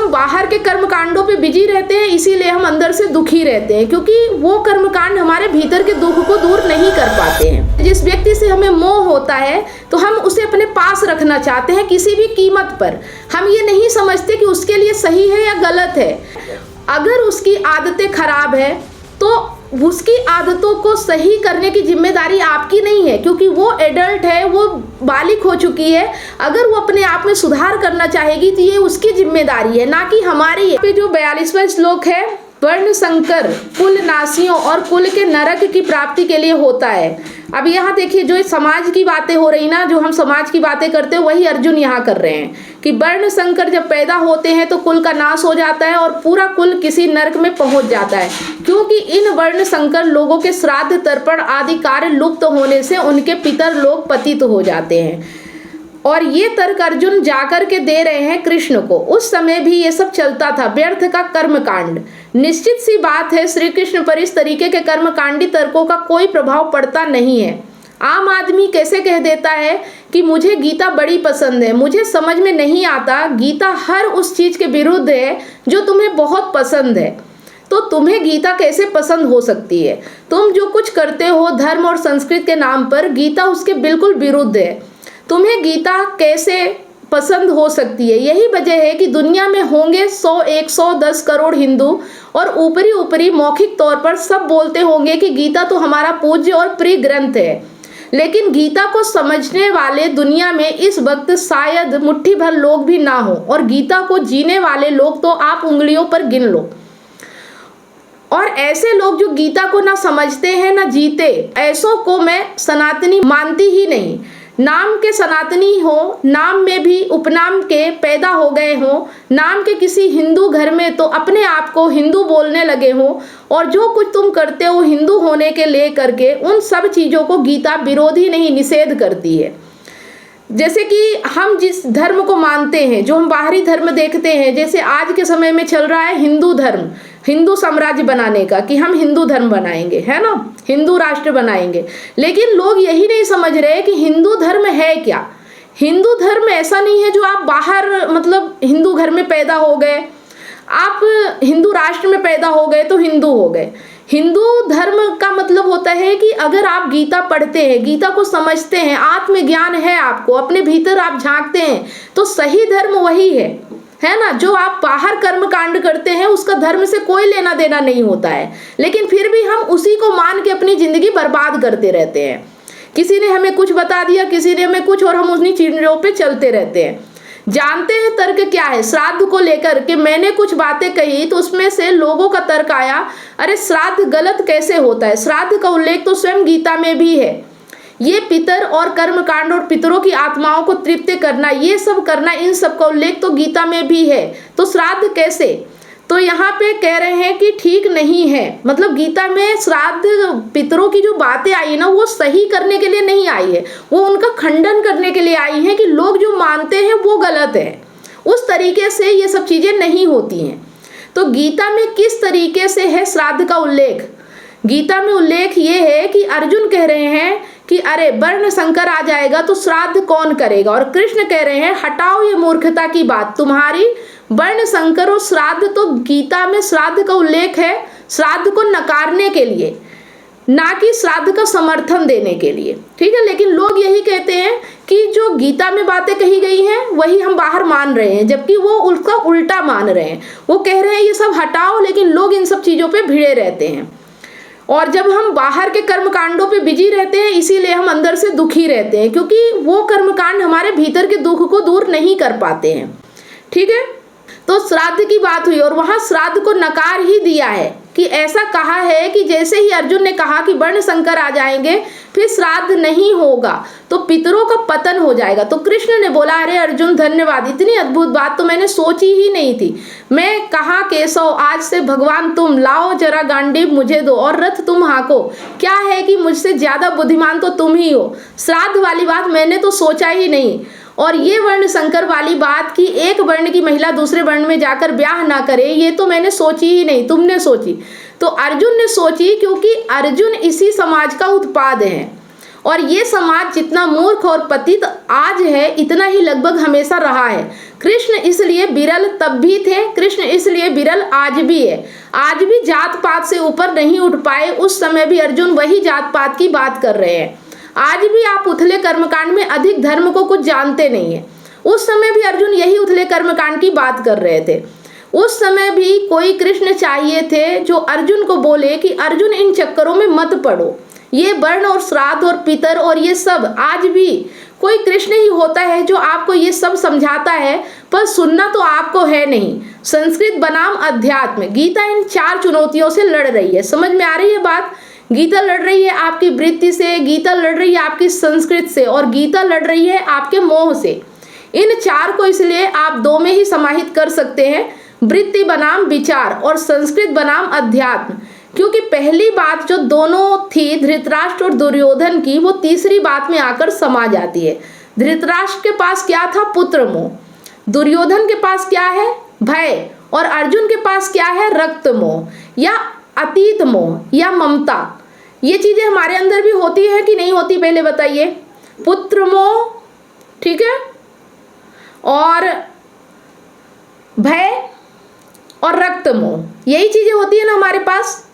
हम बाहर के कर्म कांडों पे बिजी रहते हैं, इसीलिए हम अंदर से दुखी रहते हैं, क्योंकि वो कर्म कांड हमारे भीतर के दुख को दूर नहीं कर पाते हैं। जिस व्यक्ति से हमें मोह होता है तो हम उसे अपने पास रखना चाहते हैं किसी भी कीमत पर। हम ये नहीं समझते कि उसके लिए सही है या गलत है। अगर उसकी आदतें खराब है तो उसकी आदतों को सही करने की जिम्मेदारी आपकी नहीं है, क्योंकि वो एडल्ट है, वो बालिग हो चुकी है। अगर वो अपने आप में सुधार करना चाहेगी तो ये उसकी जिम्मेदारी है, ना कि हमारी है। जो 42वां श्लोक है, वर्ण संकर कुल नासियों और कुल के नरक की प्राप्ति के लिए होता है। अब यहाँ देखिए, जो समाज की बातें हो रही ना, जो हम समाज की बातें करते हैं वही अर्जुन यहाँ कर रहे हैं कि वर्ण संकर जब पैदा होते हैं तो कुल का नाश हो जाता है और पूरा कुल किसी नरक में पहुंच जाता है, क्योंकि इन वर्ण संकर लोगों के श्राद्ध तर्पण आदि कार्य लुप्त होने से उनके पितर लोग पतित हो जाते हैं। और ये तर्क अर्जुन जाकर के दे रहे हैं कृष्ण को। उस समय भी ये सब चलता था, व्यर्थ का कर्म कांड। निश्चित सी बात है, श्री कृष्ण पर इस तरीके के कर्मकांडी तर्कों का कोई प्रभाव पड़ता नहीं है। आम आदमी कैसे कह देता है कि मुझे गीता बड़ी पसंद है। मुझे समझ में नहीं आता, गीता हर उस चीज के विरुद्ध है जो तुम्हें बहुत पसंद है। तो तुम्हें गीता कैसे पसंद हो सकती है? तुम जो कुछ करते हो धर्म और संस्कृत के नाम पर, गीता उसके बिल्कुल विरुद्ध है। तुम्हें गीता कैसे पसंद हो सकती है? यही वजह है कि दुनिया में होंगे 100, 110 करोड़ हिंदू और ऊपरी ऊपरी मौखिक तौर पर सब बोलते होंगे कि गीता तो हमारा पूज्य और प्रिय ग्रंथ है, लेकिन गीता को समझने वाले दुनिया में इस वक्त शायद मुट्ठी भर लोग भी ना हो, और गीता को जीने वाले लोग तो आप उंगलियों पर गिन लो। और ऐसे लोग जो गीता को ना समझते हैं ना जीते, ऐसों को मैं सनातनी मानती ही नहीं। नाम के सनातनी हो, नाम में भी उपनाम के पैदा हो गए हो, नाम के किसी हिंदू घर में तो अपने आप को हिंदू बोलने लगे हो, और जो कुछ तुम करते हो हिंदू होने के ले करके, उन सब चीज़ों को गीता विरोधी नहीं, निषेध करती है। जैसे कि हम जिस धर्म को मानते हैं, जो हम बाहरी धर्म देखते हैं, जैसे आज के समय में चल रहा है हिंदू धर्म, हिंदू साम्राज्य बनाने का, कि हम हिंदू धर्म बनाएंगे, है ना, हिंदू राष्ट्र बनाएंगे। लेकिन लोग यही नहीं समझ रहे कि हिंदू धर्म है क्या। हिंदू धर्म ऐसा नहीं है जो आप बाहर मतलब हिंदू घर में पैदा हो गए, आप हिंदू राष्ट्र में पैदा हो गए तो हिंदू हो गए। हिंदू धर्म का मतलब होता है कि अगर आप गीता पढ़ते हैं, गीता को समझते हैं, आत्मज्ञान है आपको, अपने भीतर आप झांकते हैं, तो सही धर्म वही है ना। जो आप बाहर कर्म कांड करते हैं उसका धर्म से कोई लेना देना नहीं होता है, लेकिन फिर भी हम उसी को मान के अपनी जिंदगी बर्बाद करते रहते हैं। किसी ने हमें कुछ बता दिया, किसी ने हमें कुछ, और हम उन्हीं चीजों पे चलते रहते हैं। जानते हैं तर्क क्या है? श्राद्ध को लेकर के मैंने कुछ बातें कही तो उसमें से लोगों का तर्क आया, अरे श्राद्ध गलत कैसे होता है? श्राद्ध का उल्लेख तो स्वयं गीता में भी है। ये पितर और कर्म कांड और पितरों की आत्माओं को तृप्त करना, ये सब करना, इन सब का उल्लेख तो गीता में भी है, तो श्राद्ध कैसे? तो यहाँ पे कह रहे हैं कि ठीक नहीं है। मतलब गीता में श्राद्ध पितरों की जो बातें आई है ना, वो सही करने के लिए नहीं आई है, वो उनका खंडन करने के लिए आई है कि लोग जो मानते हैं वो गलत है, उस तरीके से ये सब चीजें नहीं होती हैं। तो गीता में किस तरीके से है श्राद्ध का उल्लेख? गीता में उल्लेख ये है कि अर्जुन कह रहे हैं कि अरे वर्ण संकर आ जाएगा तो श्राद्ध कौन करेगा, और कृष्ण कह रहे हैं हटाओ ये मूर्खता की बात तुम्हारी, वर्ण संकर और श्राद्ध तो गीता में श्राद्ध का उल्लेख है श्राद्ध को नकारने के लिए, ना कि श्राद्ध का समर्थन देने के लिए, ठीक है। लेकिन लोग यही कहते हैं कि जो गीता में बातें कही गई हैं वही हम बाहर मान रहे हैं, जबकि वो उसका उल्टा मान रहे हैं। वो कह रहे हैं ये सब हटाओ, लेकिन लोग इन सब चीजों पे भिड़े रहते हैं। और जब हम बाहर के कर्म कांडों पे बिजी रहते हैं, इसीलिए हम अंदर से दुखी रहते हैं, क्योंकि वो कर्म कांड हमारे भीतर के दुख को दूर नहीं कर पाते हैं, ठीक है। तो श्राद्ध की बात हुई और वहां श्राद्ध को नकार ही दिया है कि ऐसा कहा है कि जैसे ही अर्जुन ने कहा कि वर्ण संकर आ जाएंगे फिर श्राद्ध नहीं होगा तो पितरों का पतन हो जाएगा, तो कृष्ण ने बोला अरे अर्जुन धन्यवाद, इतनी अद्भुत बात तो मैंने सोची ही नहीं थी। मैं कहा केशव आज से भगवान तुम लाओ जरा गांडीव मुझे दो और रथ तुम हाको, क्या है कि मुझसे ज्यादा बुद्धिमान तो तुम ही हो। श्राद्ध वाली बात मैंने तो सोचा ही नहीं। और ये वर्ण संकर वाली बात कि एक वर्ण की महिला दूसरे वर्ण में जाकर ब्याह ना करे, ये तो मैंने सोची ही नहीं, तुमने सोची। तो अर्जुन ने सोची क्योंकि अर्जुन इसी समाज का उत्पाद है और ये समाज जितना मूर्ख और पतित आज है, इतना ही लगभग हमेशा रहा है। कृष्ण इसलिए विरल तब भी थे, कृष्ण इसलिए विरल आज भी है। आज भी जात पात से ऊपर नहीं उठ पाए, उस समय भी अर्जुन वही जात पात की बात कर रहे हैं। आज भी आप उथले कर्मकांड में अधिक धर्म को कुछ जानते नहीं है, उस समय भी अर्जुन यही उथले कर्मकांड की बात कर रहे थे। उस समय भी कोई कृष्ण चाहिए थे जो अर्जुन को बोले कि अर्जुन इन चक्करों में मत पड़ो, ये वर्ण और श्राद्ध और पितर और ये सब, आज भी कोई कृष्ण ही होता है जो आपको ये सब समझाता है, पर सुनना तो आपको है नहीं। संस्कृत बनाम अध्यात्म, गीता इन 4 चुनौतियों से लड़ रही है। समझ में आ रही है बात? गीता लड़ रही है आपकी वृत्ति से, गीता लड़ रही है आपकी संस्कृत से, और गीता लड़ रही है आपके मोह से। इन 4 को इसलिए आप 2 में ही समाहित कर सकते हैं, वृत्ति बनाम विचार और संस्कृत बनाम अध्यात्म। क्योंकि पहली बात जो दोनों थी धृतराष्ट्र और दुर्योधन की, वो तीसरी बात में आकर समा जाती है। धृतराष्ट्र के पास क्या था? पुत्र मोह। दुर्योधन के पास क्या है? भय। और अर्जुन के पास क्या है? रक्त मोह या अतीत मोह या ममता। ये चीजें हमारे अंदर भी होती है कि नहीं होती, पहले बताइए। पुत्र मोह, ठीक है, और भय और रक्त मोह, यही चीजें होती है ना हमारे पास।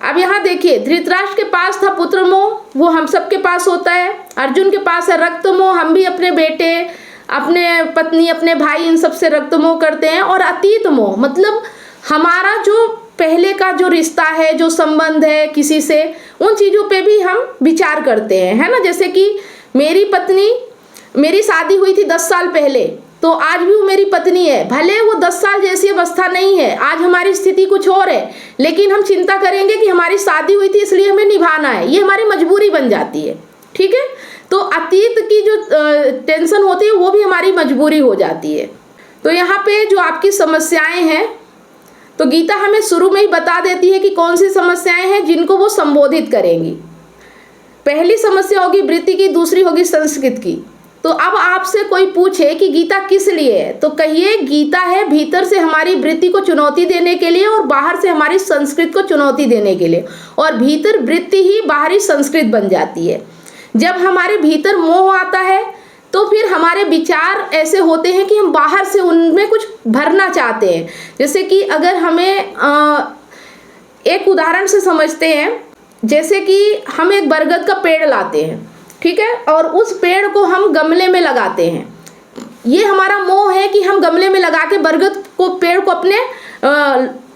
अब यहाँ देखिए, धृतराष्ट्र के पास था पुत्र मोह, वो हम सबके पास होता है। अर्जुन के पास है रक्त मोह, हम भी अपने बेटे, अपने पत्नी, अपने भाई, इन सब से रक्त मोह करते हैं। और अतीत मोह मतलब हमारा जो पहले का जो रिश्ता है, जो संबंध है किसी से, उन चीज़ों पे भी हम विचार करते हैं, है ना। जैसे कि मेरी पत्नी, मेरी शादी हुई थी 10 साल पहले, तो आज भी वो मेरी पत्नी है। भले वो 10 साल जैसी अवस्था नहीं है, आज हमारी स्थिति कुछ और है, लेकिन हम चिंता करेंगे कि हमारी शादी हुई थी इसलिए हमें निभाना है, ये हमारी मजबूरी बन जाती है, ठीक है। तो अतीत की जो टेंशन होती है वो भी हमारी मजबूरी हो जाती है। तो यहाँ पे जो आपकी समस्याएं हैं, तो गीता हमें शुरू में ही बता देती है कि कौन सी समस्याएं हैं जिनको वो संबोधित करेंगी। पहली समस्या होगी वृत्ति की, दूसरी होगी संस्कृत की। तो अब आपसे कोई पूछे कि गीता किस लिए है, तो कहिए गीता है भीतर से हमारी वृत्ति को चुनौती देने के लिए और बाहर से हमारी संस्कृत को चुनौती देने के लिए। और भीतर वृत्ति ही बाहरी संस्कृत बन जाती है। जब हमारे भीतर मोह आता है तो फिर हमारे विचार ऐसे होते हैं कि हम बाहर से उनमें कुछ भरना चाहते हैं। जैसे कि अगर हमें एक उदाहरण से समझते हैं, जैसे कि हम एक बरगद का पेड़ लाते हैं, ठीक है, और उस पेड़ को हम गमले में लगाते हैं। ये हमारा मोह है कि हम गमले में लगा के बरगद को, पेड़ को अपने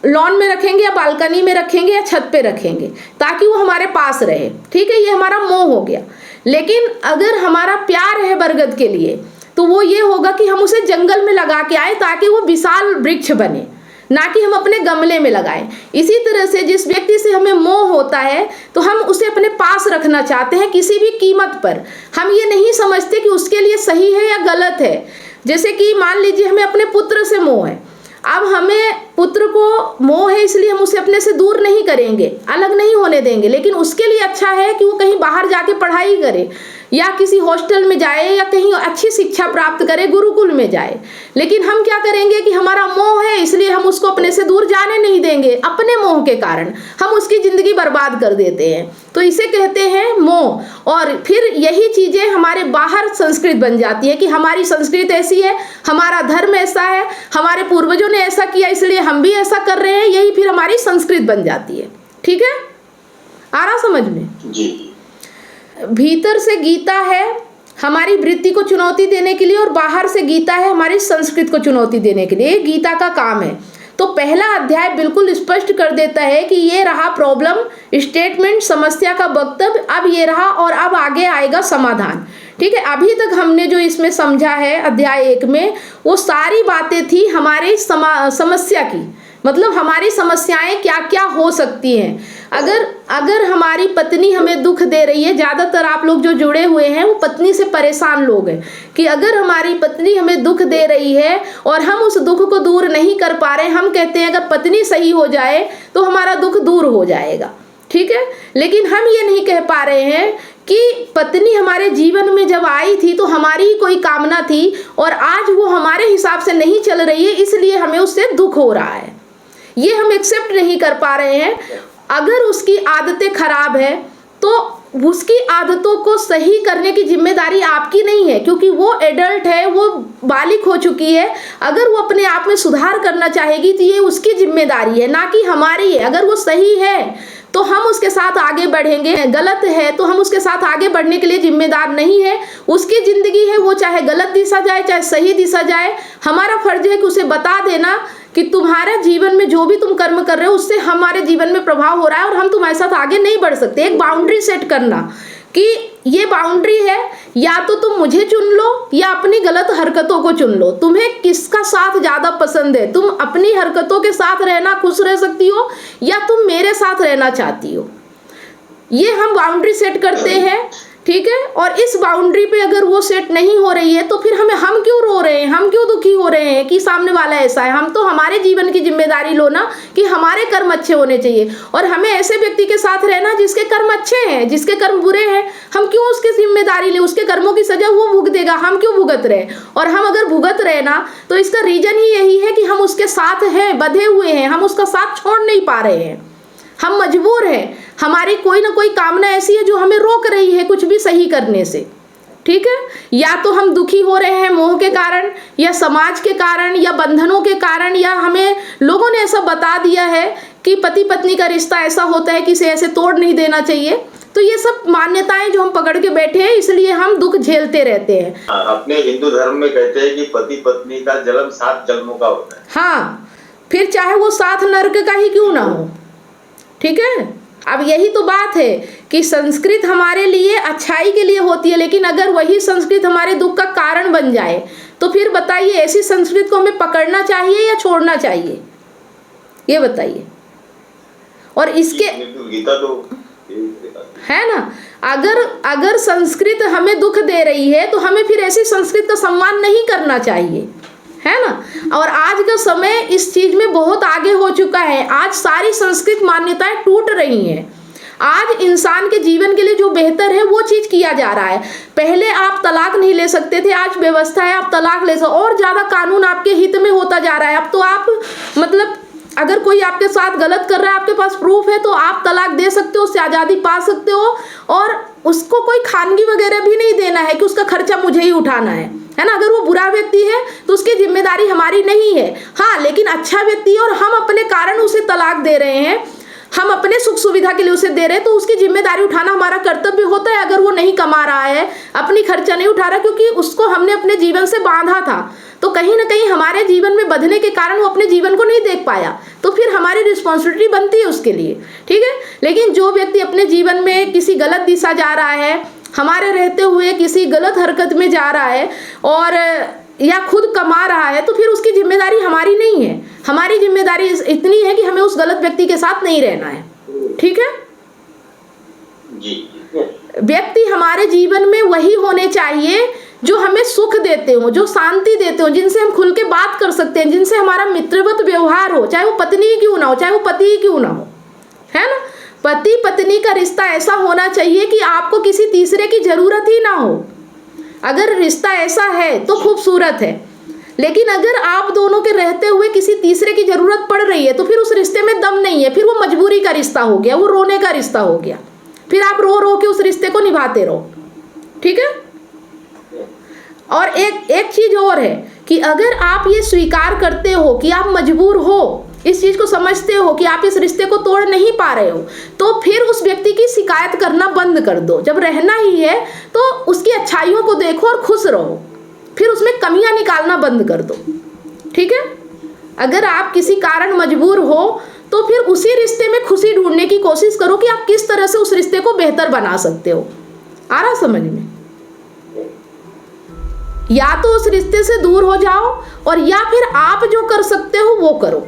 लॉन में रखेंगे या बालकनी में रखेंगे या छत पे रखेंगे ताकि वो हमारे पास रहे, ठीक है, ये हमारा मोह हो गया। लेकिन अगर हमारा प्यार है बरगद के लिए तो वो ये होगा कि हम उसे जंगल में लगा के आए ताकि वो विशाल वृक्ष बने, ना कि हम अपने गमले में लगाएं। इसी तरह से जिस व्यक्ति से हमें मोह होता है तो हम उसे अपने पास रखना चाहते हैं किसी भी कीमत पर। हम ये नहीं समझते कि उसके लिए सही है या गलत है। जैसे कि मान लीजिए हमें अपने पुत्र से मोह है, अब हमें पुत्र को मोह है इसलिए हम उसे अपने से दूर नहीं करेंगे, अलग नहीं होने देंगे, लेकिन उसके लिए अच्छा है कि वो कहीं बाहर जाके पढ़ाई करे या किसी हॉस्टल में जाए या कहीं अच्छी शिक्षा प्राप्त करे, गुरुकुल में जाए। लेकिन हम क्या करेंगे कि हमारा मोह है इसलिए हम उसको अपने से दूर जाने नहीं देंगे। अपने मोह के कारण हम उसकी जिंदगी बर्बाद कर देते हैं। तो इसे कहते हैं मोह। और फिर यही चीजें हमारे बाहर संस्कृत बन जाती है कि हमारी संस्कृत ऐसी है, हमारा धर्म ऐसा है, हमारे पूर्वजों ने ऐसा किया इसलिए हम भी ऐसा कर रहे हैं। यही फिर हमारी संस्कृत बन जाती है। ठीक है, आ रहा समझ में? जी। भीतर से गीता है हमारी वृत्ति को चुनौती देने के लिए और बाहर से गीता है हमारी संस्कृत को चुनौती देने के लिए। गीता का काम है। तो पहला अध्याय बिल्कुल स्पष्ट कर देता है कि ये रहा प्रॉब्लम स्टेटमेंट, समस्या का वक्तव्य, अब ये रहा और अब आगे आएगा समाधान। ठीक है, अभी तक हमने जो इसमें समझा है अध्याय 1 में, वो सारी बातें थी हमारी समस्या की, मतलब हमारी समस्याएं क्या क्या हो सकती हैं। अगर हमारी पत्नी हमें दुख दे रही है, ज़्यादातर आप लोग जो जुड़े हुए हैं वो पत्नी से परेशान लोग हैं, कि अगर हमारी पत्नी हमें दुख दे रही है और हम उस दुख को दूर नहीं कर पा रहे, हम कहते हैं अगर पत्नी सही हो जाए तो हमारा दुख दूर हो जाएगा। ठीक है, लेकिन हम ये नहीं कह पा रहे हैं कि पत्नी हमारे जीवन में जब आई थी तो हमारी ही कोई कामना थी और आज वो हमारे हिसाब से नहीं चल रही है, इसलिए हमें उससे दुख हो रहा है। ये हम एक्सेप्ट नहीं कर पा रहे हैं। अगर उसकी आदतें खराब है तो उसकी आदतों को सही करने की जिम्मेदारी आपकी नहीं है, क्योंकि वो एडल्ट है, वो बालिग हो चुकी है। अगर वो अपने आप में सुधार करना चाहेगी तो ये उसकी जिम्मेदारी है, ना कि हमारी है। अगर वो सही है तो हम उसके साथ आगे बढ़ेंगे, गलत है तो हम उसके साथ आगे बढ़ने के लिए जिम्मेदार नहीं है। उसकी ज़िंदगी है, वो चाहे गलत दिशा जाए चाहे सही दिशा जाए, हमारा फर्ज है कि उसे बता देना कि तुम्हारे जीवन में जो भी तुम कर्म कर रहे हो उससे हमारे जीवन में प्रभाव हो रहा है और हम तुम्हारे साथ आगे नहीं बढ़ सकते। एक बाउंड्री सेट करना कि ये बाउंड्री है, या तो तुम मुझे चुन लो या अपनी गलत हरकतों को चुन लो। तुम्हें किसका साथ ज़्यादा पसंद है? तुम अपनी हरकतों के साथ रहना खुश रह सकती हो या तुम मेरे साथ रहना चाहती हो? ये हम बाउंड्री सेट करते हैं, ठीक है। और इस बाउंड्री पे अगर वो सेट नहीं हो रही है तो फिर हम क्यों रो रहे हैं, हम क्यों दुखी हो रहे हैं कि सामने वाला ऐसा है? हम तो हमारे जीवन की जिम्मेदारी लो ना कि हमारे कर्म अच्छे होने चाहिए, और हमें ऐसे व्यक्ति के साथ रहना जिसके कर्म अच्छे हैं, जिसके कर्म बुरे हैं हम क्यों उसकी जिम्मेदारी ले? उसके कर्मों की सजा वो भुगतेगा, हम क्यों भुगत रहे? और हम अगर भुगत रहे ना तो इसका रीजन ही यही है कि हम उसके साथ हैं, बंधे हुए हैं, हम उसका साथ छोड़ नहीं पा रहे हैं, हम मजबूर हैं। हमारी कोई ना कोई कामना ऐसी है जो हमें रोक रही है कुछ भी सही करने से, ठीक है। या तो हम दुखी हो रहे हैं मोह के कारण, या समाज के कारण, या बंधनों के कारण, या हमें लोगों ने ऐसा बता दिया है कि पति पत्नी का रिश्ता ऐसा होता है कि इसे ऐसे तोड़ नहीं देना चाहिए। तो ये सब मान्यताएं जो हम पकड़ के बैठे हैं, इसलिए हम दुख झेलते रहते हैं। अपने हिंदू धर्म में कहते हैं कि पति पत्नी का जन्म 7 जन्मों का होता है। हाँ, फिर चाहे वो 7 नरक का ही क्यों ना हो, ठीक है। अब यही तो बात है कि संस्कृत हमारे लिए अच्छाई के लिए होती है, लेकिन अगर वही संस्कृत हमारे दुख का कारण बन जाए तो फिर बताइए ऐसी संस्कृत को हमें पकड़ना चाहिए या छोड़ना चाहिए? ये बताइए। और इसके गीता तो है ना, अगर संस्कृत हमें दुख दे रही है तो हमें फिर ऐसी संस्कृत का सम्मान नहीं करना चाहिए, है ना। और आज का समय इस चीज में बहुत आगे हो चुका है। आज सारी संस्कृत मान्यताएं टूट रही हैं। आज इंसान के जीवन के लिए जो बेहतर है वो चीज किया जा रहा है। पहले आप तलाक नहीं ले सकते थे, आज व्यवस्था है आप तलाक ले सकते, और ज्यादा कानून आपके हित में होता जा रहा है। अब तो आप मतलब अगर कोई आपके साथ गलत कर रहा है, आपके पास प्रूफ है, तो आप तलाक दे सकते हो, उससे आज़ादी पा सकते हो, और उसको कोई खानगी वगैरह भी नहीं देना है कि उसका खर्चा मुझे ही उठाना है ना। अगर वो बुरा व्यक्ति है तो उसकी जिम्मेदारी हमारी नहीं है। हाँ, लेकिन अच्छा व्यक्ति है और हम अपने कारण उसे तलाक दे रहे हैं, हम अपने सुख सुविधा के लिए उसे दे रहे हैं, तो उसकी जिम्मेदारी उठाना हमारा कर्तव्य होता है। अगर वो नहीं कमा रहा है, अपनी खर्चा नहीं उठा रहा, क्योंकि उसको हमने अपने जीवन से बांधा था, तो कहीं ना कहीं हमारे जीवन में बंधने के कारण वो अपने जीवन को नहीं देख पाया, तो फिर हमारी रिस्पॉन्सिबिलिटी बनती है उसके लिए, ठीक है। लेकिन जो व्यक्ति अपने जीवन में किसी गलत दिशा जा रहा है, हमारे रहते हुए किसी गलत हरकत में जा रहा है, और या खुद कमा रहा है, तो फिर उसकी जिम्मेदारी हमारी नहीं है। हमारी जिम्मेदारी इतनी है कि हमें उस गलत व्यक्ति के साथ नहीं रहना है, ठीक है जी। व्यक्ति हमारे जीवन में वही होने चाहिए जो हमें सुख देते हो, जो शांति देते हो, जिनसे हम खुल के बात कर सकते हैं, जिनसे हमारा मित्रवत व्यवहार हो, चाहे वो पत्नी ही क्यों ना हो, चाहे वो पति ही क्यों ना हो, है ना। पति पत्नी का रिश्ता ऐसा होना चाहिए कि आपको किसी तीसरे की जरूरत ही ना हो। अगर रिश्ता ऐसा है तो खूबसूरत है, लेकिन अगर आप दोनों के रहते हुए किसी तीसरे की जरूरत पड़ रही है तो फिर उस रिश्ते में दम नहीं है, फिर वो मजबूरी का रिश्ता हो गया, वो रोने का रिश्ता हो गया, फिर आप रो रो के उस रिश्ते को निभाते रहो, ठीक है। और एक चीज और है कि अगर आप ये स्वीकार करते हो कि आप मजबूर हो, इस चीज को समझते हो कि आप इस रिश्ते को तोड़ नहीं पा रहे हो, तो फिर उस व्यक्ति की शिकायत करना बंद कर दो। जब रहना ही है तो उसकी अच्छाइयों को देखो और खुश रहो, फिर उसमें कमियां निकालना बंद कर दो, ठीक है। अगर आप किसी कारण मजबूर हो तो फिर उसी रिश्ते में खुशी ढूंढने की कोशिश करो कि आप किस तरह से उस रिश्ते को बेहतर बना सकते हो। आ रहा समझ में? या तो उस रिश्ते से दूर हो जाओ, और या फिर आप जो कर सकते हो वो करो,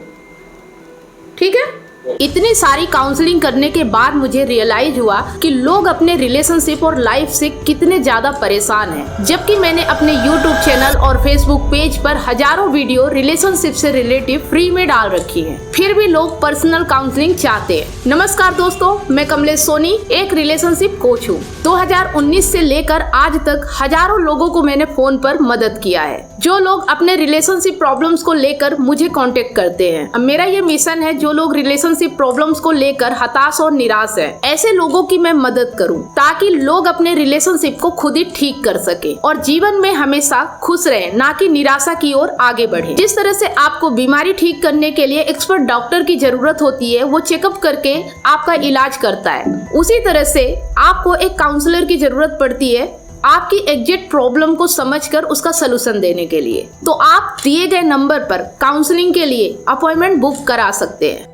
ठीक है। इतनी सारी काउंसलिंग करने के बाद मुझे रियलाइज हुआ कि लोग अपने रिलेशनशिप और लाइफ से कितने ज्यादा परेशान हैं, जबकि मैंने अपने YouTube चैनल और Facebook पेज पर हजारों वीडियो रिलेशनशिप से रिलेटिव फ्री में डाल रखी हैं। फिर भी लोग पर्सनल काउंसलिंग चाहते हैं। नमस्कार दोस्तों, मैं कमलेश सोनी एक रिलेशनशिप कोच हूँ। 2019 से लेकर आज तक हजारों लोगों को मैंने फोन पर मदद किया है, जो लोग अपने रिलेशनशिप प्रॉब्लम्स को लेकर मुझे कॉन्टेक्ट करते हैं। अब मेरा ये मिशन है, जो लोग रिलेशनशिप रिलेशनशिप प्रॉब्लम्स को लेकर हताश और निराश हैं, ऐसे लोगों की मैं मदद करूं ताकि लोग अपने रिलेशनशिप को खुद ही ठीक कर सके और जीवन में हमेशा खुश रहे, ना कि निराशा की ओर आगे बढ़े। जिस तरह से आपको बीमारी ठीक करने के लिए एक्सपर्ट डॉक्टर की जरूरत होती है, वो चेकअप करके आपका इलाज करता है, उसी तरह से आपको एक काउंसलर की जरूरत पड़ती है आपकी एग्जैक्ट प्रॉब्लम को समझकर उसका सलूशन देने के लिए। तो आप दिए गए नंबर पर काउंसलिंग के लिए अपॉइंटमेंट बुक करा सकते हैं।